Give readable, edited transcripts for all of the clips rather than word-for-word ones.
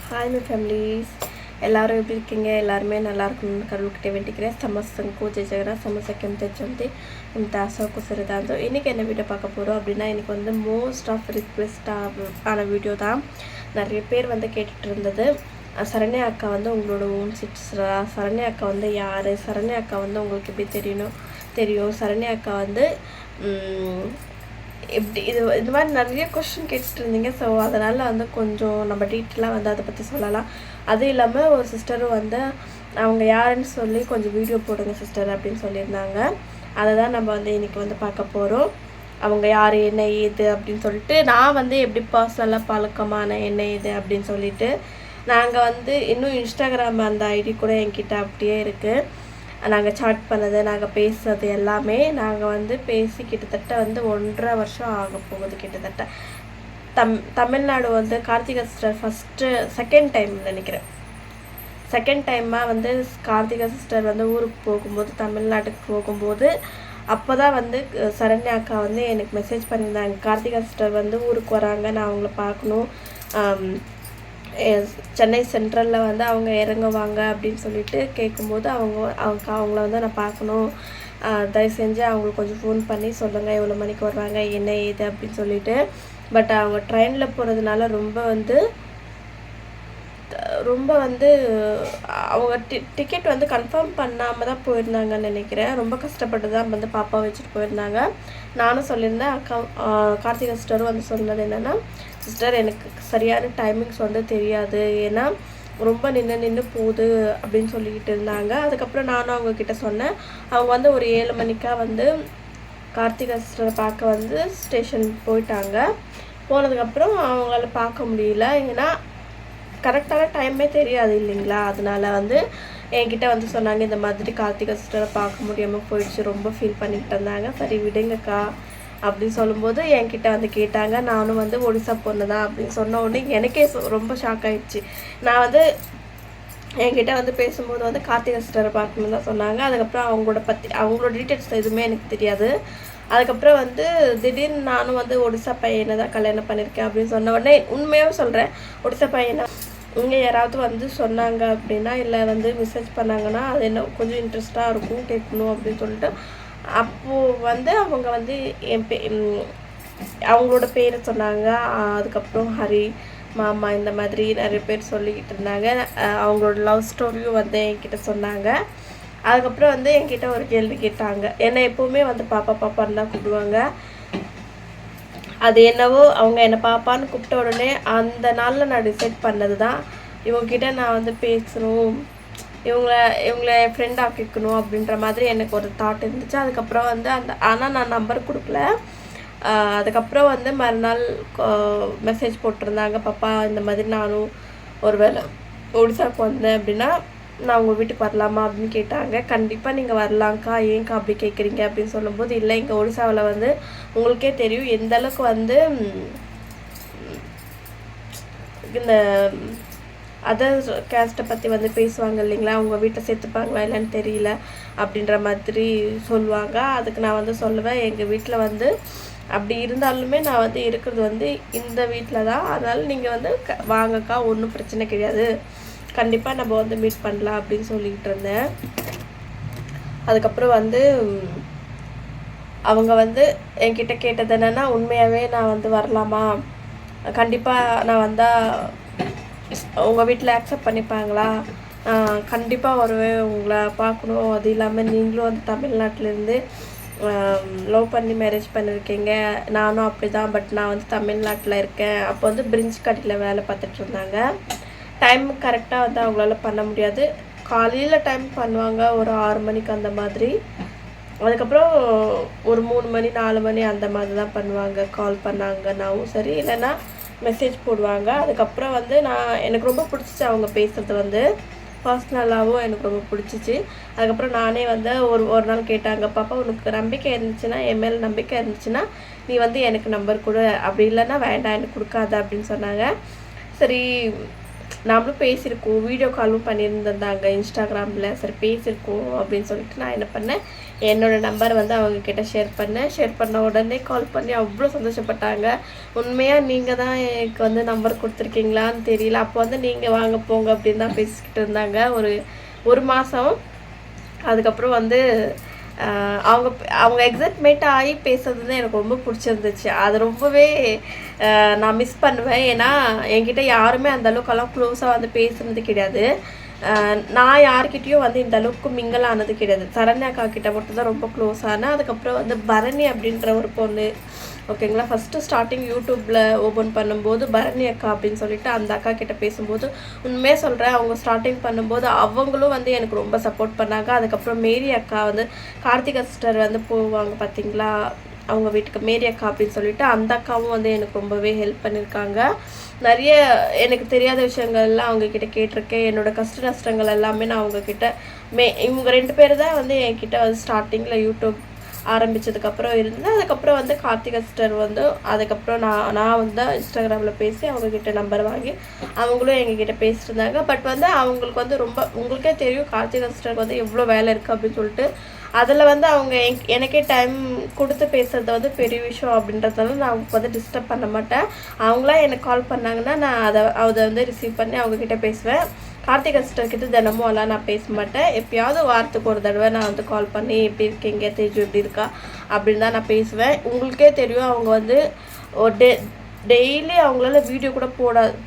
Hi my families, எல்லோரும் எப்படி இருக்கீங்க? எல்லாருமே நல்லா இருக்கணும்னு கடவுள்கிட்ட வேண்டிக்கிறேன். ಸಮಸ್ತಂಕು ಜಯಜಗರ ಸಮಸಕ್ಕೆಂತ ಚಂತಿ ಇಂಥ ಅಸೋಕು ಸರಿದಾಂದು இன்றைக்கி என்ன வீடியோ பார்க்க போகிறோம் அப்படின்னா, இன்றைக்கி வந்து மோஸ்ட் ஆஃப் ரிக்வெஸ்ட் ஆன வீடியோ தான். நிறைய பேர் வந்து கேட்டுட்டு இருந்தது, சரண்யா அக்கா வந்து உங்களோட ஓன் சிஸ்டரா, சரண்யா அக்கா வந்து யார், சரண்யா அக்கா வந்து உங்களுக்கு எப்படி தெரியும், சரண்யா அக்கா வந்து எப்படி இது மாதிரி நிறைய கொஸ்டின் கேட்டுட்டு இருந்தீங்க. ஸோ அதனால் வந்து கொஞ்சம் நம்ம டீட்டெயிலாக வந்து அதை பற்றி சொல்லலாம். அதுவும் இல்லாமல் ஒரு சிஸ்டரும் வந்து அவங்க யாருன்னு சொல்லி கொஞ்சம் வீடியோ போடுங்க சிஸ்டர் அப்படின்னு சொல்லியிருந்தாங்க. அதை தான் நம்ம வந்து இன்றைக்கி வந்து பார்க்க போகிறோம். அவங்க யார், என்ன ஏது அப்படின்னு சொல்லிட்டு, நான் வந்து எப்படி பர்சனலாக பழக்கமான என்ன ஏது அப்படின்னு சொல்லிட்டு, நாங்கள் வந்து இன்னும் இன்ஸ்டாகிராம் அந்த ஐடி கூட என்கிட்ட அப்படியே இருக்குது. நாங்கள் சாட் பண்ணது, நாங்கள் பேசுறது எல்லாமே நாங்கள் வந்து பேசி கிட்டத்தட்ட வந்து 1.5 வருஷம் ஆக போகுது. கிட்டத்தட்ட தமிழ்நாடு வந்து கார்த்திகா சிஸ்டர் செகண்ட் டைம் நினைக்கிறேன், செகண்ட் டைமாக வந்து கார்த்திகா சிஸ்டர் வந்து ஊருக்கு போகும்போது, தமிழ்நாட்டுக்கு போகும்போது அப்போ தான் வந்து சரண்யா அக்கா வந்து எனக்கு மெசேஜ் பண்ணியிருந்தாங்க, கார்த்திகா சிஸ்டர் வந்து ஊருக்கு வராங்க, நான் அவங்கள பார்க்கணும், சென்னை சென்ட்ரலில் வந்து அவங்க இறங்குவாங்க அப்படின்னு சொல்லிட்டு கேட்கும்போது அவங்கள வந்து நான் பார்க்கணும், தயவு செஞ்சு அவங்களுக்கு கொஞ்சம் ஃபோன் பண்ணி சொல்லுங்கள் எவ்வளோ மணிக்கு வருவாங்க என்ன ஏது அப்படின்னு சொல்லிட்டு. பட் அவங்க ட்ரெயினில் போகிறதுனால ரொம்ப வந்து அவங்க டிக்கெட் வந்து கன்ஃபார்ம் பண்ணாமல் தான் போயிருந்தாங்கன்னு நினைக்கிறேன். ரொம்ப கஷ்டப்பட்டு தான் வந்து பாப்பா வச்சுட்டு போயிருந்தாங்க. நானும் சொல்லியிருந்தேன், அக்கா கார்த்திகா சிஸ்டரும் வந்து சொன்னது என்னென்னா, சிஸ்டர் எனக்கு சரியான டைமிங்ஸ் வந்து தெரியாது, ஏன்னா ரொம்ப நின்று போகுது அப்படின்னு சொல்லிக்கிட்டு இருந்தாங்க. அதுக்கப்புறம் நானும் அவங்கக்கிட்ட சொன்னேன். அவங்க வந்து ஒரு 7 மணிக்காக வந்து கார்த்திகா சிஸ்டரை பார்க்க வந்து ஸ்டேஷன் போயிட்டாங்க. போனதுக்கப்புறம் அவங்களால பார்க்க முடியல, ஏன்னா கரெக்டான டைமே தெரியாது இல்லைங்களா. அதனால வந்து என்கிட்ட வந்து சொன்னாங்க, இந்த மாதிரி கார்த்திகா சிஸ்டரை பார்க்க முடியாமல் போயிடுச்சு, ரொம்ப ஃபீல் பண்ணிக்கிட்டு இருந்தாங்க. சரி விடுங்கக்கா அப்படின்னு சொல்லும்போது என்கிட்ட வந்து கேட்டாங்க. நானும் வந்து ஒடிசா பொண்ணு தான் அப்படின்னு சொன்ன உடனே எனக்கே ரொம்ப ஷாக் ஆகிடுச்சு. நான் வந்து என்கிட்ட வந்து பேசும்போது வந்து கார்த்திகா சிஸ்டரை பார்க்கணுன்னு தான் சொன்னாங்க. அதுக்கப்புறம் அவங்களோட டீட்டெயில்ஸ் எதுவுமே எனக்கு தெரியாது. அதுக்கப்புறம் வந்து திடீர்னு நானும் வந்து ஒடிசா பையனை தான் கல்யாணம் பண்ணியிருக்கேன் அப்படின்னு சொன்ன உடனே, உண்மையாக சொல்கிறேன், ஒடிசா பையனை இங்கே யாராவது வந்து சொன்னாங்க அப்படின்னா, இல்லை வந்து மெசேஜ் பண்ணாங்கன்னா அது என்ன கொஞ்சம் இன்ட்ரெஸ்ட்டாக இருக்கும் கேட்கணும் அப்படின்னு சொல்லிட்டு, அப்போது வந்து அவங்க வந்து அவங்களோட பேரை சொன்னாங்க. அதுக்கப்புறம் ஹரி மாமா இந்த மாதிரி நிறைய பேர் சொல்லிக்கிட்டு இருந்தாங்க. அவங்களோட லவ் ஸ்டோரியும் வந்து என்கிட்ட சொன்னாங்க. அதுக்கப்புறம் வந்து என்கிட்ட ஒரு கேள்வி கேட்டாங்க. என்னை எப்போவுமே வந்து பாப்பான்னு தான் கூப்பிடுவாங்க. அது என்னவோ அவங்க என்னை பாப்பான்னு கூப்பிட்ட உடனே அந்த நாளில் நான் டிசைட் பண்ணது தான், இவங்ககிட்ட நான் வந்து பேசணும், இவங்கள ஃப்ரெண்ட் ஆக்கிக்கணும் அப்படின்ற மாதிரி எனக்கு ஒரு தாட் இருந்துச்சு. அதுக்கப்புறம் வந்து ஆனால் நான் நம்பர் கொடுக்கல. அதுக்கப்புறம் வந்து மறுநாள் மெசேஜ் போட்டிருந்தாங்க, பாப்பா இந்த மாதிரி நானும் ஒரு வேளை ஒடிசாவுக்கு வந்தேன் அப்படின்னா நான் உங்கள் வீட்டுக்கு வரலாமா அப்படின்னு கேட்டாங்க. கண்டிப்பாக நீங்கள் வரலாங்க்கா, ஏங்க்கா அப்படி கேட்குறீங்க அப்படின்னு சொல்லும்போது, இல்லை இங்கே ஒடிசாவில் வந்து உங்களுக்கே தெரியும் எந்த அளவுக்கு வந்து இந்த அதர் கேஸ்ட்டை பற்றி வந்து பேசுவாங்க இல்லைங்களா, உங்கள் வீட்டை சேர்த்துப்பாங்களா இல்லைன்னு தெரியல அப்படின்ற மாதிரி சொல்லுவாங்க. அதுக்கு நான் வந்து சொல்லுவேன், எங்கள் வீட்டில் வந்து அப்படி இருந்தாலுமே நான் வந்து இருக்கிறது வந்து இந்த வீட்டில் தான், அதனால் நீங்கள் வந்து வாங்கக்கா, ஒன்றும் பிரச்சனை கிடையாது, கண்டிப்பாக நம்ம வந்து மீட் பண்ணலாம் அப்படின்னு சொல்லிக்கிட்டு இருந்தேன். அதுக்கப்புறம் வந்து அவங்க வந்து என்கிட்ட கேட்டது என்னென்னா, உண்மையாகவே நான் வந்து வரலாமா, கண்டிப்பாக நான் வந்தால் உங்கள் வீட்டில் அக்செப்ட் பண்ணிப்பாங்களா, கண்டிப்பாக வருவேன், உங்களை பார்க்கணும், அது இல்லாமல் நீங்களும் வந்து தமிழ்நாட்டிலேருந்து லவ் பண்ணி மேரேஜ் பண்ணியிருக்கீங்க, நானும் அப்படி தான், பட் நான் வந்து தமிழ்நாட்டில் இருக்கேன். அப்போ வந்து பிரிஞ்ச் கடையில் வேலை பார்த்துட்டு இருந்தாங்க. டைம் கரெக்டாக வந்து அவங்களால பண்ண முடியாது. காலையில் டைம் பண்ணுவாங்க ஒரு 6 மணிக்கு அந்த மாதிரி. அதுக்கப்புறம் ஒரு 3 மணி 4 மணி அந்த மாதிரி தான் பண்ணுவாங்க. கால் பண்ணாங்கன்னாவும் சரி, இல்லைன்னா மெசேஜ் போடுவாங்க. அதுக்கப்புறம் வந்து எனக்கு ரொம்ப பிடிச்சிச்சு அவங்க பேசுகிறது, வந்து பர்சனலாகவும் எனக்கு ரொம்ப பிடிச்சிச்சு. அதுக்கப்புறம் நானே வந்து ஒரு நாள் கேட்டாங்க, பாப்பா உனக்கு நம்பிக்கை இருந்துச்சுன்னா, என் மேலே நம்பிக்கை இருந்துச்சுன்னா நீ வந்து எனக்கு நம்பர் கொடு, அப்படி இல்லைன்னா வேண்டாம் எனக்கு கொடுக்காத அப்படின்னு சொன்னாங்க. சரி நாமளும் பேசியிருக்கோம், வீடியோ காலும் பண்ணியிருந்தாங்க இன்ஸ்டாகிராமில். சரி பேசியிருக்கோம் அப்படின்னு சொல்லிட்டு நான் என்ன பண்ணேன், என்னோடய நம்பர் வந்து அவங்கக்கிட்ட ஷேர் பண்ண உடனே கால் பண்ணி அவ்வளோ சந்தோஷப்பட்டாங்க. உண்மையாக நீங்கள் தான் எனக்கு வந்து நம்பர் கொடுத்துருக்கீங்களான்னு தெரியல. அப்போ வந்து நீங்கள் வாங்க போங்க அப்படின்னு தான் பேசிக்கிட்டு இருந்தாங்க ஒரு மாதம். அதுக்கப்புறம் வந்து அவங்க அவங்க எக்ஸைட்மெண்ட் ஆகி பேசுறது தான் எனக்கு ரொம்ப பிடிச்சிருந்துச்சு. அது ரொம்பவே நான் மிஸ் பண்ணுவேன். ஏன்னா என்கிட்ட யாருமே அந்தளவுக்கெல்லாம் க்ளோஸாக வந்து பேசுனது கிடையாது. நான் யார்கிட்டையும் வந்து இந்த அளவுக்கு மிங்கிள் ஆனது கிடையாது. சரண்யா அக்கா கிட்ட மட்டும்தான் ரொம்ப க்ளோஸ் ஆனேன். அதுக்கப்புறம் வந்து பரணி அப்படின்ற ஒரு பொண்ணு, ஓகேங்களா, ஃபஸ்ட்டு ஸ்டார்டிங் யூடியூப்பில் ஓப்பன் பண்ணும்போது பரணி அக்கா அப்படின்னு சொல்லிட்டு அந்த அக்கா கிட்ட பேசும்போது உண்மையாக சொல்கிறேன், அவங்க ஸ்டார்டிங் பண்ணும்போது அவங்களும் வந்து எனக்கு ரொம்ப சப்போர்ட் பண்ணாங்க. அதுக்கப்புறம் மேரி அக்கா வந்து கார்த்திகா சிஸ்டர் வந்து போவாங்க பார்த்தீங்களா அவங்க வீட்டுக்கு, மேரி அக்கா அப்படின்னு சொல்லிட்டு அந்த அக்காவும் வந்து எனக்கு ரொம்பவே ஹெல்ப் பண்ணியிருக்காங்க. நிறைய எனக்கு தெரியாத விஷயங்கள்லாம் அவங்கக்கிட்ட கேட்டிருக்கேன். என்னோடய கஷ்ட நஷ்டங்கள் எல்லாமே நான் அவங்கக்கிட்ட இவங்க 2 பேர் தான் வந்து என்கிட்ட வந்து ஸ்டார்டிங்கில் யூடியூப் ஆரம்பித்ததுக்கப்புறம் இருந்தது. அதுக்கப்புறம் வந்து கார்த்திகா சிஸ்டர் வந்து அதுக்கப்புறம் நான் வந்து இன்ஸ்டாகிராமில் பேசி அவங்கக்கிட்ட நம்பர் வாங்கி அவங்களும் எங்ககிட்ட பேசிட்டுருந்தாங்க. பட் வந்து அவங்களுக்கு வந்து ரொம்ப உங்களுக்கே தெரியும் கார்த்திகா சிஸ்டருக்கு வந்து எவ்வளோ வேலை இருக்குது அப்படின்னு சொல்லிட்டு அதில் வந்து அவங்க எனக்கே டைம் கொடுத்து பேசுகிறது வந்து பெரிய விஷயம் அப்படின்றதால நான் அவங்களுக்கு வந்து டிஸ்டர்ப் பண்ண மாட்டேன். அவங்களாம் எனக்கு கால் பண்ணாங்கன்னா நான் அதை வந்து ரிசீவ் பண்ணி அவங்கக்கிட்ட பேசுவேன். கார்த்திகா சிஸ்டர்கிட்ட தினமும் எல்லாம் நான் பேச மாட்டேன். எப்பயாவது வாரத்துக்கு ஒரு தடவை நான் வந்து கால் பண்ணி எப்படி இருக்கீங்க, தேஜு எப்படி இருக்கா அப்படின்னு தான் நான் பேசுவேன். உங்களுக்கே தெரியும் அவங்க வந்து டெய்லி அவங்களால வீடியோ கூட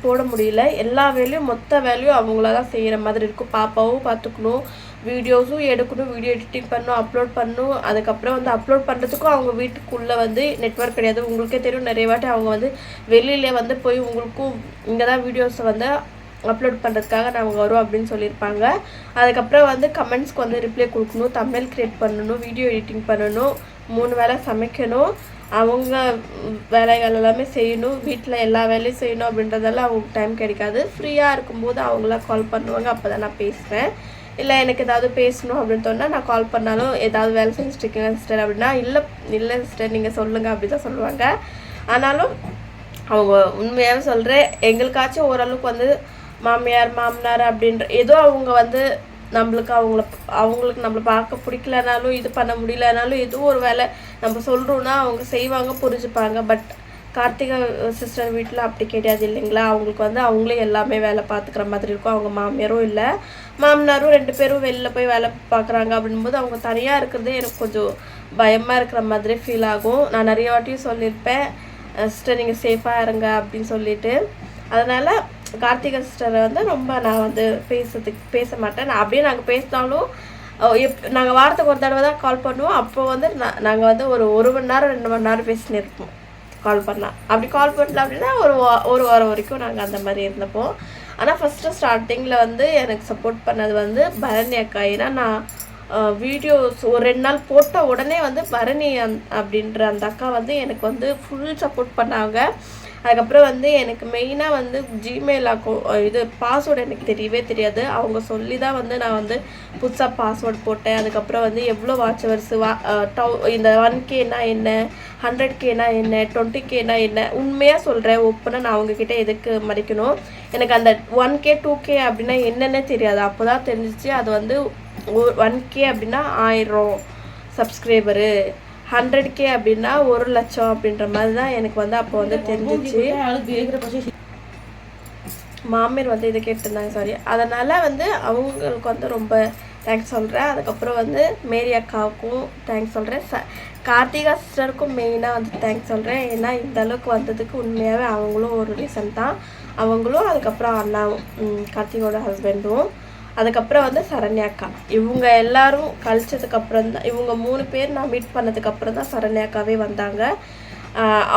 போட முடியல. எல்லா வேலையும் மொத்த வேலையும் அவங்கள தான் செய்கிற மாதிரி இருக்கும். பாப்பாவும் பார்த்துக்கணும், வீடியோஸும் எடுக்கணும், வீடியோ எடிட்டிங் பண்ணணும், அப்லோட் பண்ணணும். அதுக்கப்புறம் வந்து அப்லோட் பண்ணுறதுக்கும் அவங்க வீட்டுக்குள்ளே வந்து நெட்வொர்க் கிடையாது. உங்களுக்கே தெரியும், நிறைய வாட்டி அவங்க வந்து வெளியில் வந்து போய் உங்களுக்கும் இங்கே தான் வீடியோஸை வந்து அப்லோட் பண்ணுறதுக்காக நாங்கள் வரோம் அப்படின்னு சொல்லியிருப்பாங்க. அதுக்கப்புறம் வந்து கமெண்ட்ஸ்க்கு வந்து ரிப்ளை கொடுக்கணும், தம்ப்நெயில் க்ரியேட் பண்ணணும், வீடியோ எடிட்டிங் பண்ணணும், 3 வேளை சமைக்கணும், அவங்க வேலைகள் எல்லாமே செய்யணும், வீட்டில் எல்லா வேலையும் செய்யணும். அப்படின்றதெல்லாம் அவங்களுக்கு டைம் கிடைக்காது. ஃப்ரீயாக இருக்கும்போது அவங்களாம் கால் பண்ணுவாங்க, அப்போ தான் நான் பேசுவேன். இல்லை எனக்கு ஏதாவது பேசணும் அப்படின்னு சொன்னால் நான் கால் பண்ணாலும் ஏதாவது வேலை செஞ்சுட்ருக்கீங்க சிஸ்டர் அப்படின்னா இல்லை சிஸ்டர் நீங்கள் சொல்லுங்கள் அப்படி தான் சொல்லுவாங்க. ஆனாலும் அவங்க உண்மையாகவே சொல்கிறேன், எங்களுக்காச்சும் ஓரளவுக்கு வந்து மாமியார் மாமனார் அப்படின்ற ஏதோ அவங்க வந்து அவங்களுக்கு நம்மளை பார்க்க பிடிக்கலனாலும் இது பண்ண முடியலனாலும் ஏதோ ஒரு வேலை நம்ம சொல்கிறோன்னா அவங்க செய்வாங்க, புரிஞ்சுப்பாங்க. பட் கார்த்திகா சிஸ்டர் வீட்டில் அப்படி கிடையாது இல்லைங்களா. அவங்களுக்கு வந்து அவங்களே எல்லாமே வேலை பார்த்துக்கிற மாதிரி இருக்கும். அவங்க மாமியாரும் இல்லை, மாமனாரும் 2 பேரும் வெளில போய் வேலை பார்க்குறாங்க. அப்படின்போது அவங்க தனியாக இருக்கிறதே எனக்கு கொஞ்சம் பயமாக இருக்கிற மாதிரி ஃபீல் ஆகும். நான் நிறைய வாட்டியும் சொல்லியிருப்பேன், சிஸ்டர் நீங்கள் சேஃபாக இருங்க அப்படின்னு சொல்லிட்டு. அதனால் கார்த்திகா சிஸ்டரை வந்து ரொம்ப நான் வந்து பேச மாட்டேன். நான் அப்படியே நாங்கள் பேசினாலும் நாங்கள் வாரத்துக்கு ஒரு தடவை தான் கால் பண்ணுவோம். அப்போ வந்து நாங்கள் வந்து ஒரு மணி நேரம் 2 மணி நேரம் பேசினு இருப்போம் கால் பண்ணால். அப்படி கால் பண்ணல அப்படின்னா ஒரு வாரம் வரைக்கும் நாங்கள் அந்த மாதிரி இருந்தப்போம். ஆனால் ஃபஸ்ட்டு ஸ்டார்டிங்கில் வந்து எனக்கு சப்போர்ட் பண்ணது வந்து பரணி அக்கா. ஏன்னா நான் வீடியோஸ் ஒரு 2 நாள் போட்ட உடனே வந்து பரணி அப்படின்ற அந்த அக்கா வந்து எனக்கு வந்து ஃபுல் சப்போர்ட் பண்ணாங்க. அதுக்கப்புறம் வந்து எனக்கு மெயினாக வந்து ஜிமெயில் இது பாஸ்வேர்டு எனக்கு தெரியவே தெரியாது. அவங்க சொல்லி தான் வந்து நான் வந்து புதுசாக பாஸ்வேர்டு போட்டேன். அதுக்கப்புறம் வந்து எவ்வளோ வாட்சவர்ஸு இந்த 1Kனா என்ன, 100Kனா என்ன, 20Kனா என்ன, உண்மையாக சொல்கிறேன் ஓப்பனாக நான் அவங்கக்கிட்ட எதுக்கு மறைக்கணும். எனக்கு அந்த 1K 2K அப்படின்னா என்னென்ன தெரியாது. அப்போ தான் தெரிஞ்சிச்சு அது வந்து 1K அப்படின்னா 1000 சப்ஸ்கிரைபரு, 100K அப்படின்னா 1,00,000 அப்படின்ற மாதிரி தான் எனக்கு வந்து அப்போ வந்து தெரிஞ்சிச்சு. மாமியார் வந்து இதை கேட்டிருந்தாங்க, சாரி. அதனால் வந்து அவங்களுக்கு வந்து ரொம்ப தேங்க்ஸ் சொல்கிறேன். அதுக்கப்புறம் வந்து மேரி அக்காவுக்கும் தேங்க்ஸ் சொல்கிறேன். கார்த்திகா சிஸ்டருக்கும் மெயினாக வந்து தேங்க்ஸ் சொல்கிறேன். ஏன்னா இந்த அளவுக்கு வந்ததுக்கு உண்மையாகவே அவங்களும் ஒரு ரீசன் தான். அவங்களும் அதுக்கப்புறம் அண்ணாவும், கார்த்திகோட ஹஸ்பண்டும், அதுக்கப்புறம் வந்து சரண்யா அக்கா, இவங்க எல்லாரும் கழிச்சதுக்கப்புறம் தான், இவங்க 3 பேர் நான் மீட் பண்ணதுக்கப்புறம் தான் சரண்யா அக்காவே வந்தாங்க.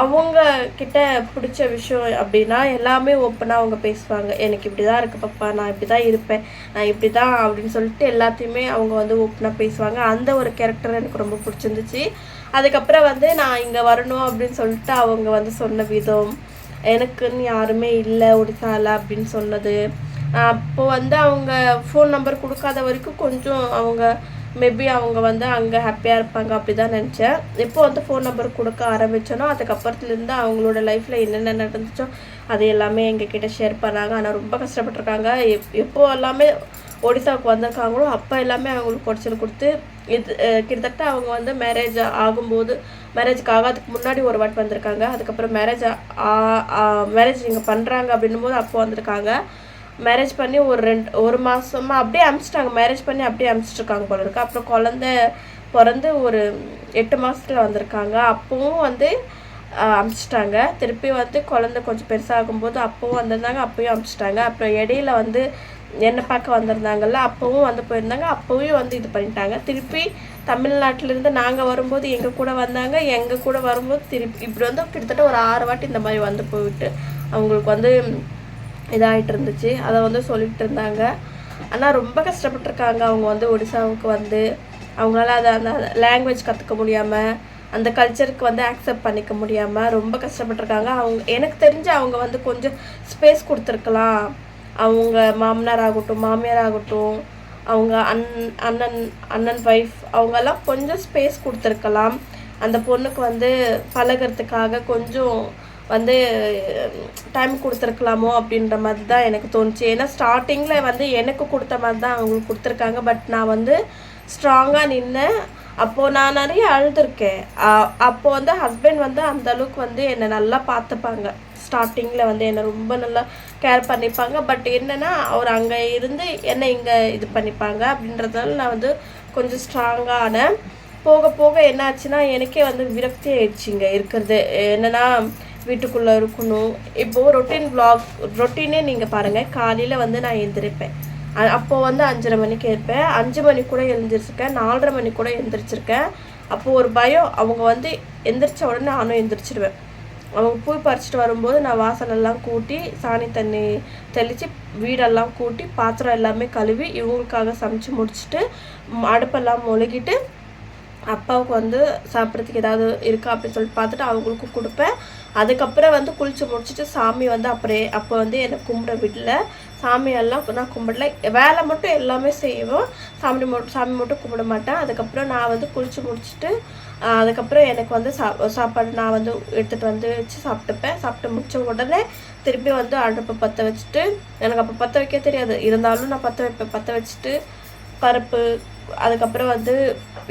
அவங்க கிட்ட பிடிச்ச விஷயம் அப்படின்னா எல்லாமே ஓப்பனாக அவங்க பேசுவாங்க. எனக்கு இப்படி தான் இருக்குது பாப்பா, நான் இப்படி தான் இருப்பேன், நான் இப்படி தான் அப்படின்னு சொல்லிட்டு எல்லாத்தையுமே அவங்க வந்து ஓப்பனாக பேசுவாங்க. அந்த ஒரு கேரக்டர் எனக்கு ரொம்ப பிடிச்சிருந்துச்சு. அதுக்கப்புறம் வந்து நான் இங்கே வரணும் அப்படின்னு சொல்லிட்டு அவங்க வந்து சொன்ன விதம், எனக்குன்னு யாருமே இல்லை ஒடிசால அப்படின்னு சொன்னது, அப்போது வந்து அவங்க ஃபோன் நம்பர் கொடுக்காத வரைக்கும் கொஞ்சம் அவங்க மேபி அவங்க வந்து அங்கே ஹாப்பியாக இருப்பாங்க அப்படி தான் நினச்சேன். எப்போ வந்து ஃபோன் நம்பர் கொடுக்க ஆரம்பித்தனோ அதுக்கப்புறத்துலேருந்து அவங்களோட லைஃப்பில் என்னென்ன நடந்துச்சோ அது எல்லாமே எங்ககிட்ட ஷேர் பண்ணாங்க. ஆனால் ரொம்ப கஷ்டப்பட்டுருக்காங்க. எப்போ எல்லாமே ஒடிசாவுக்கு வந்திருக்காங்களோ அப்போ எல்லாமே அவங்களுக்கு குறைச்சல் கொடுத்து இது கிட்டத்தட்ட அவங்க வந்து மேரேஜுக்கு ஆகாதுக்கு முன்னாடி ஒரு வாட்டி வந்திருக்காங்க. அதுக்கப்புறம் மேரேஜ் நீங்கள் பண்ணுறாங்க அப்படின்னும் போது அப்போ வந்திருக்காங்க. மேரேஜ் பண்ணி ஒரு மாதமாக அப்படியே அனுப்பிச்சிட்டாங்க. மேரேஜ் பண்ணி அப்படியே அனுப்பிச்சிட்ருக்காங்க போல இருக்கு. அப்புறம் குழந்த பிறந்து ஒரு 8 மாதத்தில் வந்திருக்காங்க. அப்பவும் வந்து அனுப்பிச்சிட்டாங்க. திருப்பி வந்து குழந்த கொஞ்சம் பெருசாகும்போது அப்பவும் வந்திருந்தாங்க, அப்பயும் அனுப்பிச்சிட்டாங்க. அப்புறம் இடையில வந்து என்னை பார்க்க வந்திருந்தாங்கல்ல, அப்பவும் வந்து போயிருந்தாங்க, அப்பவும் வந்து இது பண்ணிட்டாங்க. திருப்பி தமிழ்நாட்டிலேருந்து நாங்கள் வரும்போது எங்கள் கூட வந்தாங்க, எங்கள் கூட வரும்போது திருப்பி இப்படி வந்து கிட்டத்தட்ட ஒரு 6 வாட்டி இந்த மாதிரி வந்து போயிட்டு அவங்களுக்கு வந்து இதாகிட்டு இருந்துச்சு. அதை வந்து சொல்லிகிட்டு இருந்தாங்க. ஆனால் ரொம்ப கஷ்டப்பட்டுருக்காங்க. அவங்க வந்து ஒடிசாவுக்கு வந்து அவங்களால அதை அந்த லாங்குவேஜ் கற்றுக்க முடியாமல், அந்த கல்ச்சருக்கு வந்து ஆக்செப்ட் பண்ணிக்க முடியாமல் ரொம்ப கஷ்டப்பட்டுருக்காங்க. எனக்கு தெரிஞ்சு அவங்க வந்து கொஞ்சம் ஸ்பேஸ் கொடுத்துருக்கலாம். அவங்க மாமனார் ஆகட்டும், மாமியார் ஆகட்டும், அவங்க அண்ணன் ஒய்ஃப் அவங்கெல்லாம் கொஞ்சம் ஸ்பேஸ் கொடுத்துருக்கலாம். அந்த பொண்ணுக்கு வந்து பழகிறதுக்காக கொஞ்சம் வந்து டைம் கொடுத்துருக்கலாமோ அப்படின்ற மாதிரி தான் எனக்கு தோணுச்சு. ஏன்னா ஸ்டார்டிங்கில் வந்து எனக்கு கொடுத்த மாதிரி தான் அவங்களுக்கு கொடுத்துருக்காங்க. பட் நான் வந்து ஸ்ட்ராங்காக நின்னேன். அப்போது நான் நிறைய அழுதுருக்கேன். அப்போது வந்து ஹஸ்பண்ட் வந்து அந்தளவுக்கு வந்து என்னை நல்லா பார்த்துப்பாங்க. ஸ்டார்டிங்கில் வந்து என்னை ரொம்ப நல்லா கேர் பண்ணிப்பாங்க. பட் என்னென்னா அவர் அங்கே இருந்து என்னை இங்கே இது பண்ணிப்பாங்க அப்படின்றதுனால நான் வந்து கொஞ்சம் ஸ்ட்ராங்கான போக போக என்ன ஆச்சுன்னா எனக்கே வந்து விரக்தி ஆயிடுச்சுங்க இருக்கிறது. என்னென்னா வீட்டுக்குள்ளே இருக்கணும். இப்போது ரொட்டீனே நீங்கள் பாருங்கள். காலையில் வந்து நான் எழுந்திருப்பேன். அப்போது வந்து 5:30 மணிக்கு இருப்பேன். 5 மணிக்கு கூட எழுந்திரிச்சிருக்கேன், 4:30 மணிக்கு கூட எழுந்திரிச்சிருக்கேன். அப்போது ஒரு பயம். அவங்க வந்து எந்திரிச்ச உடனே நானும் எழுந்திரிச்சிடுவேன். அவங்க பூ பறிச்சிட்டு வரும்போது நான் வாசலெல்லாம் கூட்டி சாணி தண்ணி தெளித்து வீடெல்லாம் கூட்டி பாத்திரம் எல்லாமே கழுவி இவங்களுக்காக சமைச்சு முடிச்சுட்டு அடுப்பெல்லாம் மொழுகிட்டு அப்பாவுக்கு வந்து சாப்பிட்றதுக்கு ஏதாவது இருக்கா அப்படின்னு சொல்லிட்டு பார்த்துட்டு அவங்களுக்கும் கொடுப்பேன். அதுக்கப்புறம் வந்து குளிச்சு முடிச்சுட்டு சாமி வந்து அப்போ வந்து என்னை கும்பிட விடல. சாமியெல்லாம் நான் கும்பிடல. வேலை மட்டும் எல்லாமே செய்வோம். சாமி மட்டும் கும்பிட மாட்டேன். அதுக்கப்புறம் நான் வந்து குளிச்சு முடிச்சுட்டு அதுக்கப்புறம் எனக்கு வந்து சாப்பாடு நான் வந்து எடுத்துகிட்டு வந்து வச்சு சாப்பிட்டுப்பேன். சாப்பிட்டு முடிச்ச உடனே திருப்பி வந்து அடுப்பை பற்ற வச்சுட்டு, எனக்கு அப்போ பற்ற வைக்க தெரியாது, இருந்தாலும் நான் பற்ற வைப்பேன். பற்ற வச்சுட்டு பருப்பு, அதுக்கப்புறம் வந்து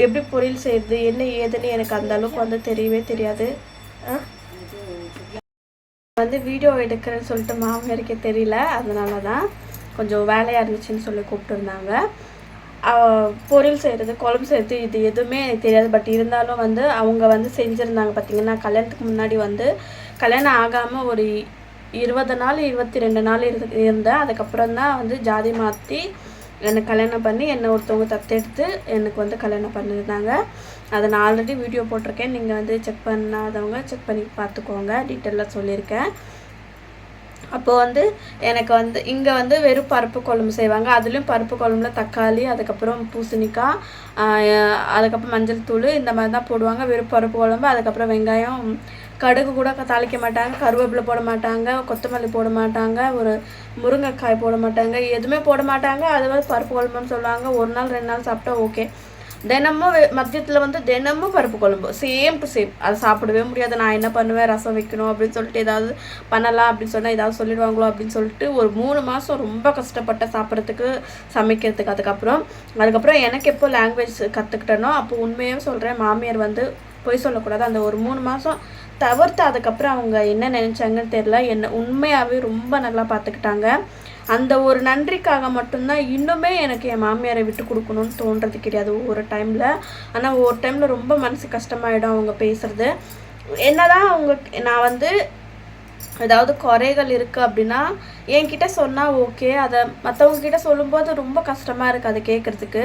எப்படி பொரியல் செய்யுது என்ன ஏதுன்னு எனக்கு அந்த அளவுக்கு வந்து தெரியவே தெரியாது. வந்து வீடியோ எடுக்கிறேன்னு சொல்லிட்டு மாமியாருக்கே தெரியல. அதனால தான் கொஞ்சம் வேலையாக இருந்துச்சுன்னு சொல்லி கூப்பிட்டுருந்தாங்க. பொரியல் செய்கிறது, குழம்பு செய்கிறது இது எதுவுமே எனக்கு தெரியாது. பட் இருந்தாலும் வந்து அவங்க வந்து செஞ்சுருந்தாங்க. பார்த்திங்கன்னா கல்யாணத்துக்கு முன்னாடி வந்து கல்யாணம் ஆகாமல் ஒரு 20 நாள் 22 நாள் இருந்தேன். அதுக்கப்புறம் தான் வந்து ஜாதி மாற்றி என்னை கல்யாணம் பண்ணி என்னை ஒருத்தவங்க தத்தெடுத்து எனக்கு வந்து கல்யாணம் பண்ணியிருந்தாங்க. அதை நான் ஆல்ரெடி வீடியோ போட்டிருக்கேன். நீங்கள் வந்து செக் பண்ணாதவங்க செக் பண்ணி பார்த்துக்கோங்க. டீட்டெயிலாக சொல்லியிருக்கேன். அப்போது வந்து எனக்கு வந்து இங்கே வந்து வெறும் பருப்பு குழம்பு செய்வாங்க. அதுலேயும் பருப்பு குழம்புல தக்காளி, அதுக்கப்புறம் பூசணிக்காய், அதுக்கப்புறம் மஞ்சள் தூள் இந்த மாதிரி தான் போடுவாங்க. வெறும் பருப்பு குழம்பு. அதுக்கப்புறம் வெங்காயம், கடுகு கூட தாளிக்க மாட்டாங்க, கருவேப்பிலை போட மாட்டாங்க, கொத்தமல்லி போட மாட்டாங்க, ஒரு முருங்கைக்காய் போட மாட்டாங்க, எதுவுமே போட மாட்டாங்க. அது வந்து பருப்பு குழம்புன்னு சொல்லுவாங்க. ஒரு நாள் 2 நாள் சாப்பிட்டா ஓகே. தினமும் மதியத்தில் வந்து தினமும் பருப்பு குழம்பு, சேம் டு சேம். அதை சாப்பிடவே முடியாது. நான் என்ன பண்ணுவேன், ரசம் வைக்கணும் அப்படின்னு சொல்லிட்டு ஏதாவது பண்ணலாம் அப்படின்னு சொன்னால் ஏதாவது சொல்லிடுவாங்களோ அப்படின்னு சொல்லிட்டு ஒரு 3 மாதம் ரொம்ப கஷ்டப்பட்ட சாப்பிட்றதுக்கு, சமைக்கிறதுக்கு. அதுக்கப்புறம் எனக்கு எப்போ லாங்குவேஜ் கற்றுக்கிட்டனோ அப்போ உண்மையாக சொல்கிறேன், மாமியார் வந்து பொய் சொல்லக்கூடாது. அந்த ஒரு 3 மாதம் தவிர்த்து அதுக்கப்புறம் அவங்க என்ன நினச்சாங்கன்னு தெரில, என்னை உண்மையாகவே ரொம்ப நல்லா பார்த்துக்கிட்டாங்க. அந்த ஒரு நன்றிக்காக மட்டும்தான் இன்னுமே எனக்கு என் மாமியாரை விட்டு கொடுக்கணும்னு தோன்றது கிடையாது ஒவ்வொரு டைமில். ஆனால் ஒவ்வொரு டைமில் ரொம்ப மனசு கஷ்டமாயிடும் அவங்க பேசுகிறது. என்னதான் நான் வந்து ஏதாவது குறைகள் இருக்குது அப்படின்னா என்கிட்ட சொன்னால் ஓகே. அதை மற்றவங்கக்கிட்ட சொல்லும்போது ரொம்ப கஷ்டமாக இருக்குது அதை கேட்குறதுக்கு.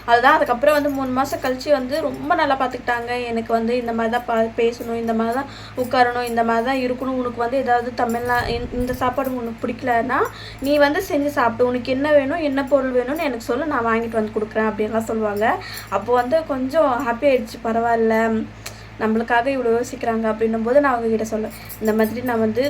அதுதான் அதுக்கப்புறம் வந்து 3 மாதம் கழித்து வந்து ரொம்ப நல்லா பார்த்துக்கிட்டாங்க. எனக்கு வந்து இந்த மாதிரி தான் பேசணும், இந்த மாதிரி தான் உட்காரணும், இந்த மாதிரி தான் இருக்கணும். உனக்கு வந்து ஏதாவது இந்த சாப்பாடு உனக்கு பிடிக்கலன்னா நீ வந்து செஞ்சு சாப்பிட்டு, உனக்கு என்ன வேணும், என்ன பொருள் வேணும்னு எனக்கு சொல்லு, நான் வாங்கிட்டு வந்து கொடுக்குறேன் அப்படின்லாம் சொல்லுவாங்க. அப்போது வந்து கொஞ்சம் ஹாப்பி ஆகிடுச்சு. பரவாயில்ல நம்மளுக்காக இவ்வளோ யோசிக்கிறாங்க அப்படின்னும் போது நான் அவங்கக்கிட்ட சொல்லுவேன், இந்த மாதிரி நான் வந்து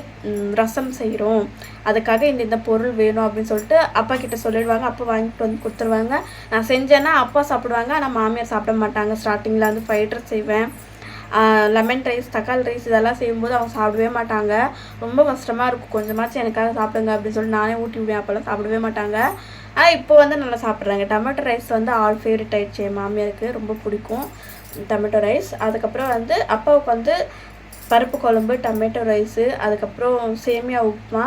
ரசம் செய்கிறோம், அதுக்காக இந்த பொருள் வேணும் அப்படின்னு சொல்லிட்டு அப்பா கிட்ட சொல்லிடுவாங்க. அப்பா வாங்கிட்டு வந்து கொடுத்துருவாங்க. நான் செஞ்சேன்னா அப்பா சாப்பிடுவாங்க, ஆனால் மாமியார் சாப்பிட மாட்டாங்க. ஸ்டார்டிங்கில் வந்து ஃப்ரைட் ரைஸ் செய்வேன், லெமன் ரைஸ், தக்காளி ரைஸ் இதெல்லாம் செய்யும்போது அவங்க சாப்பிடவே மாட்டாங்க. ரொம்ப கஷ்டமாக இருக்கும். கொஞ்சமாச்சும் எனக்காக சாப்பிடுங்க அப்படின்னு சொல்லிட்டு நானே ஊட்டி விடுவேன். அப்போல்லாம் சாப்பிடவே மாட்டாங்க. ஆனால் இப்போ வந்து நல்லா சாப்பிட்றாங்க. டொமேட்டோ ரைஸ் வந்து ஆல் ஃபேவரட் ஆகிடுச்சு. என் மாமியாருக்கு ரொம்ப பிடிக்கும் டொமேட்டோ ரைஸ். அதுக்கப்புறம் வந்து அப்பாவுக்கு வந்து பருப்பு குழம்பு, டொமேட்டோ ரைஸு, அதுக்கப்புறம் சேமியா உப்புமா,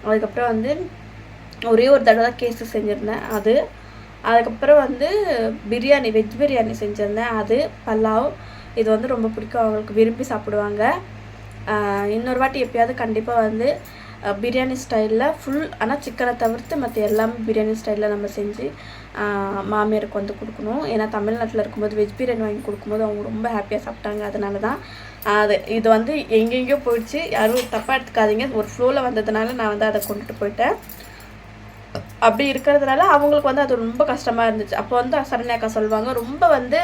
அதுக்கப்புறம் வந்து ஒரே ஒரு தடவை தான் கேஸு செஞ்சுருந்தேன் அது. அதுக்கப்புறம் வந்து பிரியாணி, வெஜ் பிரியாணி செஞ்சுருந்தேன் அது, பல்லாவ். இது வந்து ரொம்ப பிடிக்கும், அவங்களுக்கு விரும்பி சாப்பிடுவாங்க. இன்னொரு வாட்டி எப்பயாவது கண்டிப்பாக வந்து பிரியாணி ஸ்டைலில் ஆனால் சிக்கனை தவிர்த்து மற்ற எல்லாமே பிரியாணி ஸ்டைலில் நம்ம செஞ்சு மாமியாருக்கு வந்து கொடுக்கணும். ஏன்னா தமிழ்நாட்டில் இருக்கும்போது வெஜ் பிரியாணி வாங்கி கொடுக்கும்போது அவங்க ரொம்ப ஹாப்பியாக சாப்பிட்டாங்க. அதனால தான் இது வந்து எங்கெங்கேயோ போயிடுச்சு, யாரும் தப்பாக எடுத்துக்காதீங்க. ஒரு ஃப்ளோவில் வந்ததுனால நான் வந்து அதை கொண்டுட்டு போயிட்டேன். அப்படி இருக்கிறதுனால அவங்களுக்கு வந்து அது ரொம்ப கஷ்டமாக இருந்துச்சு. அப்போ வந்து சரண்யாக்கா சொல்லுவாங்க, ரொம்ப வந்து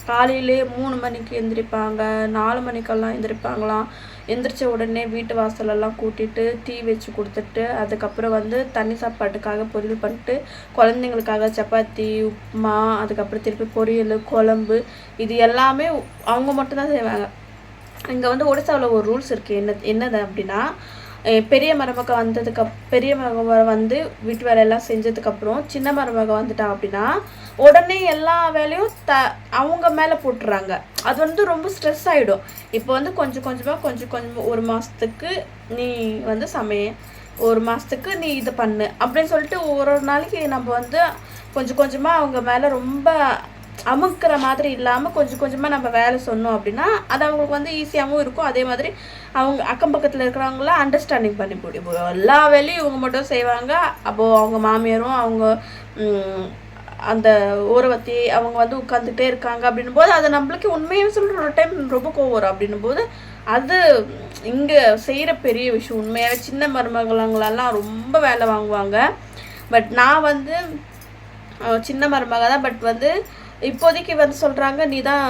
காலையிலே 3 மணிக்கு எந்திரிப்பாங்க, 4 மணிக்கெல்லாம் எந்திரிப்பாங்களாம். எந்திரிச்ச உடனே வீட்டு வாசலெல்லாம் கூட்டிட்டு டீ வச்சு கொடுத்துட்டு, அதுக்கப்புறம் வந்து தண்ணி சாப்பாட்டுக்காக பொரியல் பண்ணிட்டு, குழந்தைங்களுக்காக சப்பாத்தி, உப்புமா, அதுக்கப்புறம் திருப்பி பொரியல், குழம்பு, இது எல்லாமே அவங்க மட்டும்தான் செய்வாங்க. இங்கே வந்து ஒடிசாவில் ஒரு ரூல்ஸ் இருக்குது. என்னது அப்படின்னா, பெரிய மருமக பெரிய மருமக வந்து வீட்டு வேலையெல்லாம் செஞ்சதுக்கப்புறம் சின்ன மருமக வந்துட்டா அப்படின்னா உடனே எல்லா வேலையும் அவங்க மேலே போட்டுறாங்க. அது வந்து ரொம்ப ஸ்ட்ரெஸ் ஆகிடும். இப்போ வந்து கொஞ்சம் கொஞ்சமாக ஒரு மாதத்துக்கு நீ வந்து ஒரு மாதத்துக்கு நீ இது பண்ணு அப்படின்னு சொல்லிட்டு ஒரு நாளைக்கு நம்ம வந்து கொஞ்சம் கொஞ்சமாக அவங்க மேலே ரொம்ப அமுக்கிற மாதிரி இல்லாமல் கொஞ்சமாக நம்ம வேலை சொன்னோம் அப்படின்னா அது அவங்களுக்கு வந்து ஈஸியாகவும் இருக்கும். அதே மாதிரி அவங்க அக்கம் பக்கத்தில் இருக்கிறவங்களாம் அண்டர்ஸ்டாண்டிங் பண்ணி முடியும். எல்லா வேலையும் இவங்க மட்டும் செய்வாங்க. அப்போது அவங்க மாமியாரும் அவங்க அந்த ஊரவத்தி அவங்க வந்து உட்காந்துட்டே இருக்காங்க அப்படின்னும் போது அது நம்மளுக்கு உண்மையாக சொல்கிற ஒரு டைம் ரொம்ப கோவம் வரும். அப்படின்னும் போது அது இங்கே செய்கிற பெரிய விஷயம். உண்மையாகவே சின்ன மருமகளங்களெல்லாம் ரொம்ப வேலை வாங்குவாங்க. பட் நான் வந்து சின்ன மருமக தான். பட் வந்து இப்போதைக்கு வந்து சொல்கிறாங்க, நீ தான்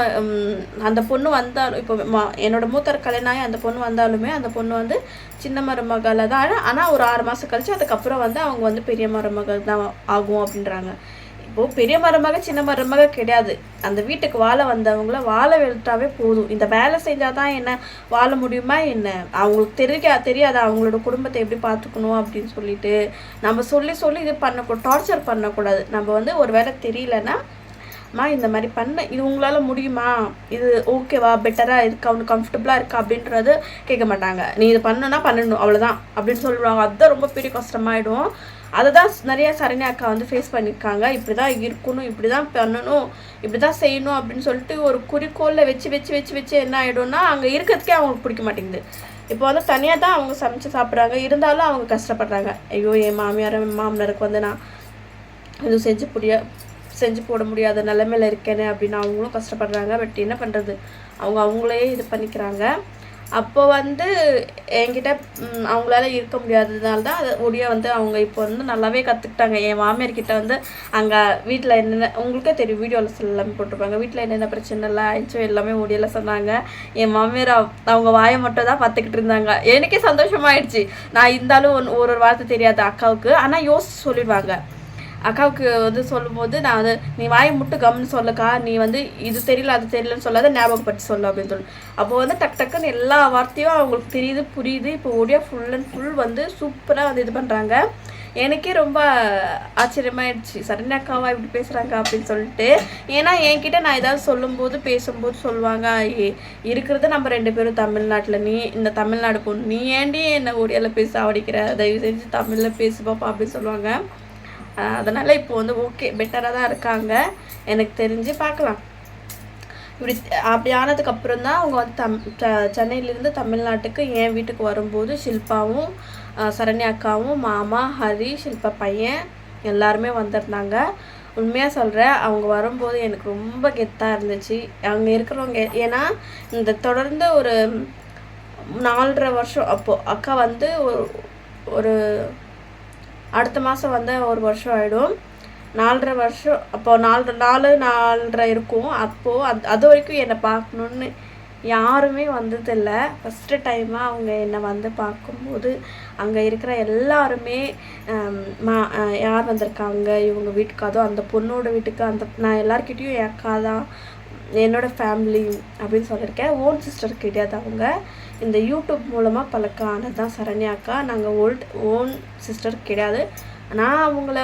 அந்த பொண்ணு வந்தாலும் இப்போ என்னோட மூத்தர் கல்யாணம் அந்த பொண்ணு வந்தாலுமே அந்த பொண்ணு வந்து சின்ன மருமகளை தான். ஆனால் ஒரு 6 மாதம் கழிச்சு அதுக்கப்புறம் வந்து அவங்க வந்து பெரிய மருமகள் தான் ஆகும் அப்படின்றாங்க. இப்போது பெரிய மருமக சின்ன மருமக கிடையாது. அந்த வீட்டுக்கு வாழ வந்தவங்கள வாழ விட்டாவே போதும். இந்த வேலை செஞ்சால் தான் என்ன வாழ முடியுமா என்ன? அவங்களுக்கு தெரியாது அவங்களோட குடும்பத்தை எப்படி பார்த்துக்கணும் அப்படின்னு சொல்லிட்டு நம்ம சொல்லி இது டார்ச்சர் பண்ணக்கூடாது. நம்ம வந்து ஒரு வேலை தெரியலன்னா, இந்த மாதிரி பண்ண இது உங்களால் முடியுமா, இது ஓகேவா, பெட்டராக இதுக்கு அவனுக்கு கம்ஃபர்டபுளாக இருக்கா அப்படின்றது கேட்க மாட்டாங்க. நீ இது பண்ணணும் அவ்வளோதான் அப்படின்னு சொல்லுவாங்க. அதுதான் ரொம்ப பெரிய கஷ்டமாயிடும். அதை தான் நிறைய சரண்யா அக்கா வந்து ஃபேஸ் பண்ணியிருக்காங்க. இப்படி தான் இருக்கணும், இப்படி தான் பண்ணணும், இப்படி தான் செய்யணும் அப்படின்னு சொல்லிட்டு ஒரு குறிக்கோளில் வச்சு என்ன ஆகிடும்னா அங்கே இருக்கிறதுக்கே அவங்களுக்கு பிடிக்க மாட்டேங்குது. இப்போ வந்து தனியாக தான் அவங்க சமைச்சு சாப்பிட்றாங்க, இருந்தாலும் அவங்க கஷ்டப்படுறாங்க. ஐயோ என் மாமனாருக்கு வந்து நான் எதுவும் செஞ்சு போட முடியாத நிலைமையில் இருக்கேன்னு அப்படின்னு அவங்களும் கஷ்டப்படுறாங்க. பட் என்ன பண்ணுறது, அவங்களே இது பண்ணிக்கிறாங்க. அப்போ வந்து என்கிட்ட அவங்களால இருக்க முடியாததுனால தான் அது ஒடியா வந்து அவங்க இப்போ வந்து நல்லாவே கற்றுக்கிட்டாங்க. என் மாமியார்கிட்ட வந்து அங்கே வீட்டில் என்னென்ன உங்களுக்கே தெரியும், வீடியோவில் எல்லாமே போட்டிருப்பாங்க, வீட்டில் என்னென்ன பிரச்சனை எல்லாம் ஆயிடுச்சோ எல்லாமே ஒடியெல்லாம் சொன்னாங்க. என் மாமியார் அவங்க வாயை மட்டும் தான் பார்த்துக்கிட்டு இருந்தாங்க. எனக்கே சந்தோஷமாயிடுச்சு. நான் இருந்தாலும் ஒரு வார்த்தை தெரியாது அக்காவுக்கு, ஆனால் யோசிச்சு சொல்லிடுவாங்க. அக்காவுக்கு வந்து சொல்லும்போது நான் வந்து நீ வாயை முட்டு கம்னு சொல்லுக்கா, நீ வந்து இது தெரியல அது தெரியலன்னு சொல்லாத, ஞாபகப்பட்டு சொல்லு அப்படின்னு சொல்லு. அப்போ வந்து டக்குன்னு எல்லா வார்த்தையும் அவங்களுக்கு தெரியுது, புரியுது. இப்போ ஒடியா ஃபுல் அண்ட் ஃபுல் வந்து சூப்பராக வந்து இது பண்ணுறாங்க. எனக்கே ரொம்ப ஆச்சரியமாயிடுச்சு, சரண்யாக்காவா இப்படி பேசுகிறாங்க அப்படின்னு சொல்லிட்டு. ஏன்னா என்கிட்ட நான் ஏதாவது பேசும்போது சொல்லுவாங்க, இருக்கிறது நம்ம 2 பேரும் தமிழ்நாட்டில், நீ இந்த தமிழ்நாடு பொண்ணு, நீ ஏண்டி என்னை ஒடியாவில் பேச ஆடிக்கிற, தயவு செஞ்சு தமிழில் பேசு பாப்பா அப்படின்னு சொல்லுவாங்க. அதனால் இப்போ வந்து ஓகே பெட்டராக தான் இருக்காங்க எனக்கு தெரிஞ்சு. பார்க்கலாம். அப்படி ஆனதுக்கப்புறம் தான் அவங்க வந்து சென்னையிலேருந்து தமிழ்நாட்டுக்கு என் வீட்டுக்கு வரும்போது ஷில்பாவும் சரண்யாக்காவும் மாமா ஹரி ஷில்பா பையன் எல்லாருமே வந்திருந்தாங்க. உண்மையாக சொல்கிறேன், அவங்க வரும்போது எனக்கு ரொம்ப கெத்தாக இருந்துச்சு. அங்கே இருக்கிறவங்க ஏன்னா இந்த தொடர்ந்து ஒரு 4.5 வருஷம் அப்போது அக்கா வந்து ஒரு அடுத்த மாதம் வந்து 1 வருஷம் ஆகிடும். 4.5 வருஷம் அப்போது 4.5 இருக்கும். அப்போது அது வரைக்கும் என்னை பார்க்கணுன்னு யாருமே வந்ததில்லை. ஃபஸ்ட்டு டைமாக அவங்க என்னை வந்து பார்க்கும்போது அங்கே இருக்கிற எல்லாருமே யார் வந்திருக்காங்க இவங்க வீட்டுக்கு, அதுவும் அந்த பொண்ணோட வீட்டுக்கு, அந்த நான் எல்லாருக்கிட்டேயும் என் அக்கா தான் என்னோடய ஃபேமிலி அப்படின்னு சொல்லியிருக்கேன். ஓன் சிஸ்டர் கிடையாது அவங்க. இந்த யூடியூப் மூலமாக பழக்கம் ஆனது தான் சரண்யா அக்கா. நாங்கள் ஓன் சிஸ்டர் கிடையாது. நான் அவங்கள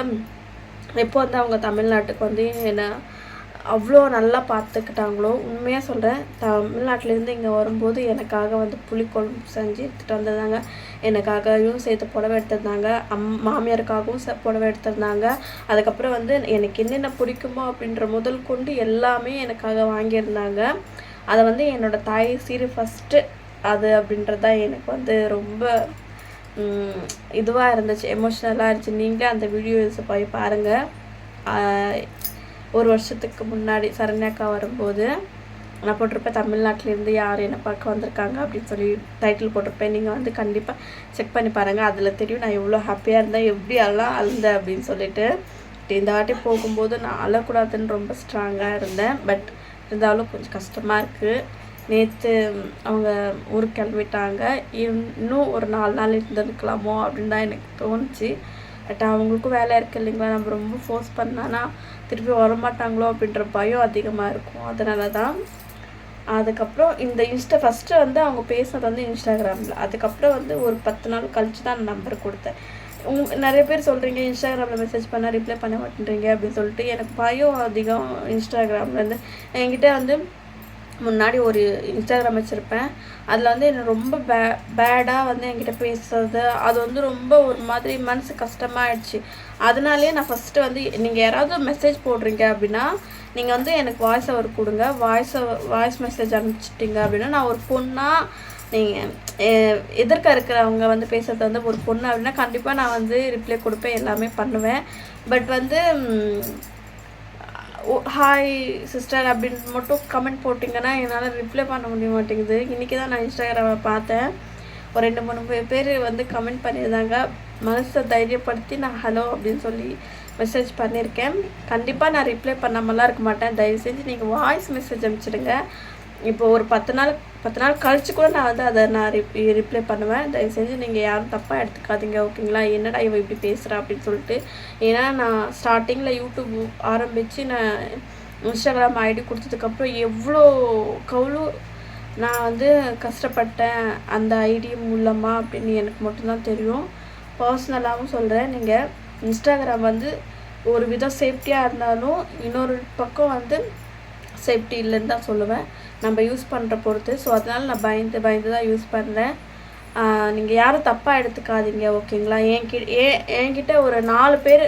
எப்போ வந்து அவங்க தமிழ்நாட்டுக்கு வந்து என்ன அவ்வளோ நல்லா பார்த்துக்கிட்டாங்களோ, உண்மையாக சொல்கிறேன். தமிழ்நாட்டிலேருந்து இங்கே வரும்போது எனக்காக வந்து புளிக்குழம்பு செஞ்சு எடுத்துகிட்டு வந்திருந்தாங்க. எனக்காகவும் சேர்த்து புடவை எடுத்திருந்தாங்க. மாமியாருக்காகவும் புடவை எடுத்திருந்தாங்க. அதுக்கப்புறம் வந்து எனக்கு என்னென்ன பிடிக்குமோ அப்படின்ற முதல் கொண்டு எல்லாமே எனக்காக வாங்கியிருந்தாங்க. அதை வந்து என்னோடய தாய் சீரு ஃபஸ்ட்டு அது அப்படின்றது தான் எனக்கு வந்து ரொம்ப இதுவாக இருந்துச்சு, எமோஷ்னலாக இருந்துச்சு. நீங்களே அந்த வீடியோஸை போய் பாருங்கள். ஒரு வருஷத்துக்கு முன்னாடி சரண்யாக்கா வரும்போது நான் போட்டிருப்பேன், தமிழ்நாட்டிலேருந்து யார் என்னை பார்க்க வந்திருக்காங்க அப்படின்னு சொல்லி டைட்டில் போட்டிருப்பேன். நீங்கள் வந்து கண்டிப்பாக செக் பண்ணி பாருங்கள். அதில் தெரியும் நான் எவ்வளோ ஹாப்பியாக இருந்தேன், எப்படி எல்லாம் அழுந்தேன் அப்படின்னு சொல்லிட்டு. இந்த வாட்டி போகும்போது நான் அழக்கூடாதுன்னு ரொம்ப ஸ்ட்ராங்காக இருந்தேன். பட் இருந்தாலும் கொஞ்சம் கஷ்டமாக இருக்குது. நேற்று அவங்க ஊருக்கு கிளம்பிட்டாங்க. இன்னும் ஒரு 4 நாள் இருந்திருக்கலாமோ அப்படின்னு தான் எனக்கு தோணுச்சு. பட் அவங்களுக்கும் வேலை இருக்குது இல்லைங்களா, நம்ம ரொம்ப ஃபோர்ஸ் பண்ணானா திருப்பி வரமாட்டாங்களோ அப்படின்ற பயம் அதிகமாக இருக்கும். அதனால தான். அதுக்கப்புறம் இந்த ஃபஸ்ட்டு வந்து அவங்க பேசுனது வந்து இன்ஸ்டாகிராமில். அதுக்கப்புறம் வந்து ஒரு 10 நாள் கழித்து தான் நம்பர் கொடுத்தேன். நிறைய பேர் சொல்கிறீங்க இன்ஸ்டாகிராமில் மெசேஜ் பண்ணால் ரிப்ளை பண்ண மாட்டேன்றீங்க அப்படின்னு சொல்லிட்டு. எனக்கு பயம் அதிகம் இன்ஸ்டாகிராம்லேருந்து. என்கிட்ட வந்து முன்னாடி ஒரு இன்ஸ்டாகிராம் வச்சுருப்பேன். அதில் வந்து என்ன ரொம்ப பேடாக வந்து என்கிட்ட பேசுறது, அது வந்து ரொம்ப ஒரு மாதிரி மனசு கஷ்டமாகிடுச்சு. அதனாலே நான் ஃபஸ்ட்டு வந்து நீங்கள் யாராவது மெசேஜ் போடுறீங்க அப்படின்னா நீங்கள் வந்து எனக்கு வாய்ஸ் ஓவர் கொடுங்க. வாய்ஸ் மெசேஜ் அனுப்பிச்சிட்டிங்க அப்படின்னா நான் ஒரு பொண்ணாக நீங்கள் எதிர்க்க இருக்கிறவங்க வந்து பேசுகிறது வந்து ஒரு பொண்ணு அப்படின்னா கண்டிப்பாக நான் வந்து ரிப்ளை கொடுப்பேன், எல்லாமே பண்ணுவேன். பட் வந்து ஹாய் சிஸ்டர் அப்படின்னு மட்டும் கமெண்ட் போட்டிங்கன்னா என்னால் ரிப்ளை பண்ண முடிய மாட்டேங்குது. இன்றைக்கி தான் நான் இன்ஸ்டாகிராமில் பார்த்தேன், ஒரு 2-3 பேர் வந்து கமெண்ட் பண்ணியிருந்தாங்க. மனசை தைரியப்படுத்தி நான் ஹலோ அப்படின்னு சொல்லி மெசேஜ் பண்ணியிருக்கேன். கண்டிப்பாக நான் ரிப்ளை பண்ணாமலாம் இருக்க மாட்டேன். தயவு செஞ்சு நீங்கள் வாய்ஸ் மெசேஜ் அனுப்பிச்சிடுங்க. இப்போ ஒரு 10 நாள் கழிச்சு கூட நான் வந்து அதை நான் ரிப்ளை பண்ணுவேன். தயவு செஞ்சு நீங்கள் யாரும் தப்பாக எடுத்துக்காதீங்க, ஓகேங்களா? என்னடா இவ இப்படி பேசுகிறா அப்படின்னு சொல்லிட்டு. ஏன்னா நான் ஸ்டார்டிங்கில் யூடியூப் ஆரம்பித்து நான் இன்ஸ்டாகிராம் ஐடி கொடுத்ததுக்கப்புறம் எவ்வளோ நான் வந்து கஷ்டப்பட்டேன் அந்த ஐடி மூலமாக அப்படின்னு எனக்கு மட்டும்தான் தெரியும். பர்சனலாகவும் சொல்கிறேன், நீங்கள் இன்ஸ்டாகிராம் வந்து ஒரு விதம் சேஃப்டியாக இருந்தாலும் இன்னொரு பக்கம் வந்து சேஃப்டி இல்லைன்னு தான் சொல்லுவேன், நம்ம யூஸ் பண்ணுற பொறுத்து. ஸோ அதனால் நான் பயந்து தான் யூஸ் பண்ணுறேன். நீங்கள் யாரும் தப்பாக எடுத்துக்காதீங்க, ஓகேங்களா? என்கிட்ட ஒரு 4 பேர்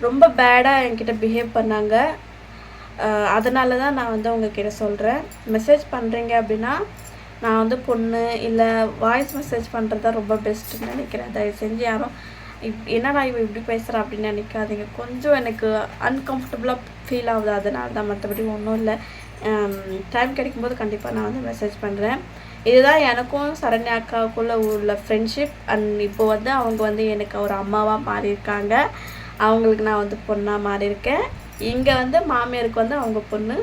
ரொம்ப பேடாக என்கிட்ட பிஹேவ் பண்ணாங்க. அதனால தான் நான் வந்து உங்ககிட்ட சொல்கிறேன். மெசேஜ் பண்ணுறீங்க அப்படின்னா நான் வந்து பொண்ணு இல்லை வாய்ஸ் மெசேஜ் பண்ணுறது தான் ரொம்ப பெஸ்ட்டுன்னு நினைக்கிறேன். தயவு செஞ்சு யாரும் என்னடா இவ இப்படி பேசுகிறா அப்படின்னு நினைக்காதீங்க. கொஞ்சம் எனக்கு அன்கம்ஃபர்டபுளாக ஃபீல் ஆகுது, அதனால தான். மற்றபடி ஒன்றும் இல்லை. டைம் கிடைக்கும்போது கண்டிப்பாக நான் வந்து மெசேஜ் பண்ணுறேன். இதுதான் எனக்கும் சரண்யா அக்காவுக்குள்ளே உள்ள ஃப்ரெண்ட்ஷிப். அண்ட் இப்போது வந்து அவங்க வந்து எனக்கு ஒரு அம்மாவாக மாறியிருக்காங்க. அவங்களுக்கு நான் வந்து பொண்ணாக மாறியிருக்கேன். இங்கே வந்து மாமியாருக்கு வந்து அவங்க பொண்ணு,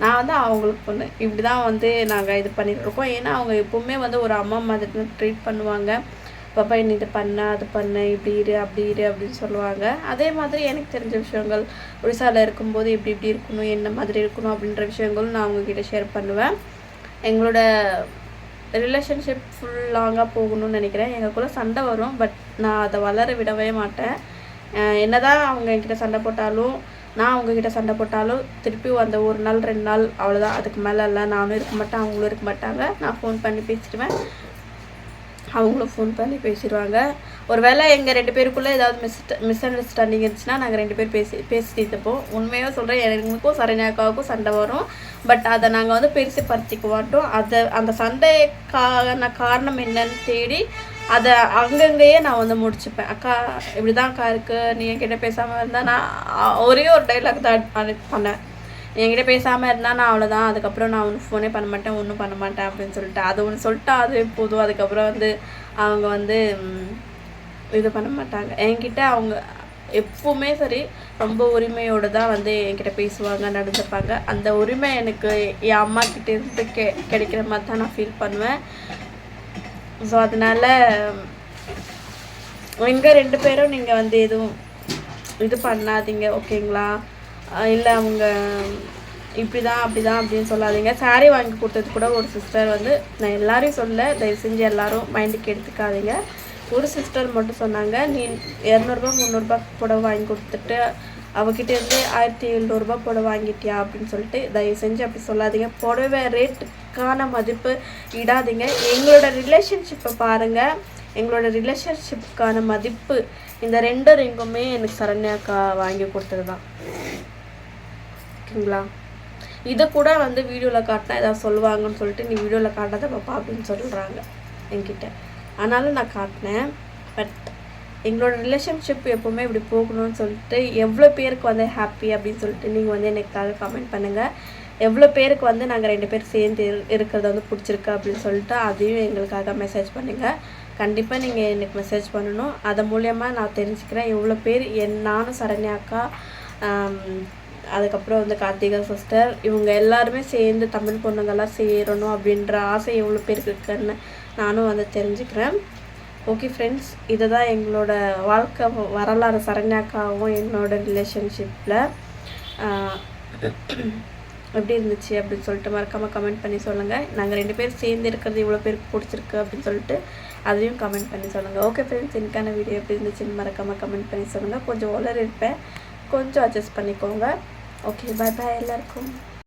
நான் வந்து அவங்களுக்கு பொண்ணு. இப்படி தான் வந்து நாங்கள் இது பண்ணிகிட்ருக்கோம். ஏன்னா அவங்க எப்போவுமே வந்து ஒரு அம்மா மாதிரி ட்ரீட் பண்ணுவாங்க. பாப்பா நீ இது பண்ண அது பண்ண, இப்படி இரு அப்படி இரு அப்படின்னு சொல்லுவாங்க. அதே மாதிரி எனக்கு தெரிஞ்ச விஷயங்கள், ஒடிசாவில் இருக்கும்போது இப்படி இருக்கணும், என்ன மாதிரி இருக்கணும் அப்படின்ற விஷயங்களும் நான் அவங்கக்கிட்ட ஷேர் பண்ணுவேன். எங்களோட ரிலேஷன்ஷிப் ஃபுல் லாங்காக போகணும்னு நினைக்கிறேன். எங்களுக்குள்ளே சண்டை வரும், பட் நான் அதை வளர விடவே மாட்டேன். என்னதான் அவங்க என்கிட்ட சண்டை போட்டாலும், நான் அவங்கக்கிட்ட சண்டை போட்டாலும் திருப்பி அந்த 1 நாள் 2 நாள் அவ்வளோதான். அதுக்கு மேலே இல்லை. நானும் இருக்க மாட்டேன், அவங்களும் இருக்க மாட்டாங்க. நான் ஃபோன் பண்ணி பேசிடுவேன், அவங்களும் ஃபோன் பண்ணி பேசிடுவாங்க. ஒரு வேளை எங்கள் 2 பேருக்குள்ளே ஏதாவது மிஸ் அண்டர்ஸ்டாண்டிங் இருந்துச்சுன்னா நாங்கள் 2 பேர் பேசிட்டு இருப்போம். உண்மையாக சொல்கிறேன், எனக்கும் சரண்யாக்காவுக்கும் சண்டை வரும். பட் அதை நாங்கள் வந்து பெருசுப்படுத்திக்க மாட்டோம். அந்த சண்டைக்கான காரணம் என்னன்னு தேடி அதை அங்கங்கேயே நான் வந்து முடிச்சுப்பேன். அக்கா இப்படி தான் அக்கா இருக்குது, நீ என்கிட்ட பேசாமல் இருந்தால் நான் ஒரே ஒரு டைலாக் தான் பண்ணேன். என்கிட்ட பேசாமல் இருந்தால் நான் அவ்வளோதான், அதுக்கப்புறம் நான் ஒன்று ஃபோனே பண்ண மாட்டேன், ஒன்றும் பண்ண மாட்டேன் அப்படின்னு சொல்லிட்டு அது ஒன்று சொல்லிட்டா அது போதும். அதுக்கப்புறம் வந்து அவங்க வந்து இது பண்ண மாட்டாங்க என்கிட்ட. அவங்க எப்பவுமே சரி ரொம்ப உரிமையோடு தான் வந்து என்கிட்ட பேசுவாங்க, நடந்துப்பாங்க. அந்த உரிமை எனக்கு என் அம்மா கிட்டே இருந்து கிடைக்கிற மாதிரி தான் நான் ஃபீல் பண்ணுவேன். ஸோ அதனால் எங்கள் 2 பேரும் நீங்கள் வந்து எதுவும் இது பண்ணாதீங்க, ஓகேங்களா? இல்லை அவங்க இப்படி தான் அப்படி தான் அப்படின்னு சொல்லாதீங்க. சாரீ வாங்கி கொடுத்தது கூட ஒரு சிஸ்டர் வந்து, நான் எல்லாரையும் சொல்ல, தயவு செஞ்சு எல்லோரும் மைண்டுக்கு எடுத்துக்காதீங்க. ஒரு சிஸ்டர் மட்டும் சொன்னாங்க, நீ 200ரூபா 300ரூபா புடவை வாங்கி கொடுத்துட்டு அவகிட்டேருந்து 1700ரூபா புடவை வாங்கிட்டியா அப்படின்னு சொல்லிட்டு தயவு செஞ்சு அப்படி சொல்லாதீங்க. புடவை ரேட்டுக்கான மதிப்பு இடாதீங்க. எங்களோட ரிலேஷன்ஷிப்பை பாருங்கள், எங்களோட ரிலேஷன்ஷிப்புக்கான மதிப்பு இந்த 2 ரிங்குமே எனக்கு சரண்யாக்கா வாங்கி கொடுத்தது தான், ஓகேங்களா? இதை கூட வந்து வீடியோவில் காட்டினா ஏதாவது சொல்லுவாங்கன்னு சொல்லிட்டு நீ வீடியோவில் காட்டாத பாப்பா அப்படின்னு சொல்கிறாங்க என்கிட்ட. ஆனாலும் நான் காட்டினேன். பட் எங்களோட ரிலேஷன்ஷிப் எப்போவுமே இப்படி போகணும்னு சொல்லிட்டு எவ்வளோ பேருக்கு வந்து ஹாப்பி அப்படின்னு சொல்லிட்டு நீங்கள் வந்து எனக்காக கமெண்ட் பண்ணுங்கள். எவ்வளோ பேருக்கு வந்து நாங்கள் 2 பேர் சேர்ந்து இருக்கிறத வந்து பிடிச்சிருக்கு அப்படின்னு சொல்லிட்டு அதையும் எங்களுக்காக மெசேஜ் பண்ணுங்கள். கண்டிப்பாக நீங்கள் எனக்கு மெசேஜ் பண்ணணும். அது மூலயமா நான் தெரிஞ்சுக்கிறேன் எவ்வளோ பேர் நானும் சரண்யாக்கா, அதுக்கப்புறம் வந்து கார்த்திகா சிஸ்டர், இவங்க எல்லாருமே சேர்ந்து தமிழ் பொண்ணுங்கள்லாம் சேரணும் அப்படின்ற ஆசை எவ்வளோ பேருக்கு இருக்குன்னு நானும் வந்து தெரிஞ்சுக்கிறேன். ஓகே ஃப்ரெண்ட்ஸ், இதை தான் எங்களோட வாழ்க்கை வரலாறு சரண்யாக்காவும் என்னோட ரிலேஷன்ஷிப்பில் எப்படி இருந்துச்சு அப்படின்னு சொல்லிட்டு மறக்காமல் கமெண்ட் பண்ணி சொல்லுங்கள். நாங்கள் 2 பேர் சேர்ந்து இருக்கிறது இவ்வளோ பேருக்கு பிடிச்சிருக்கு அப்படின்னு சொல்லிட்டு அதையும் கமெண்ட் பண்ணி சொல்லுங்கள். ஓகே ஃப்ரெண்ட்ஸ், எனக்கான வீடியோ எப்படி இருந்துச்சுன்னு மறக்காமல் கமெண்ட் பண்ணி சொல்லுங்கள். கொஞ்சம் இருப்பேன், கொஞ்சம் அட்ஜஸ்ட் பண்ணிக்கோங்க. ஓகே, பாய் பாய் எல்லாருக்கும்.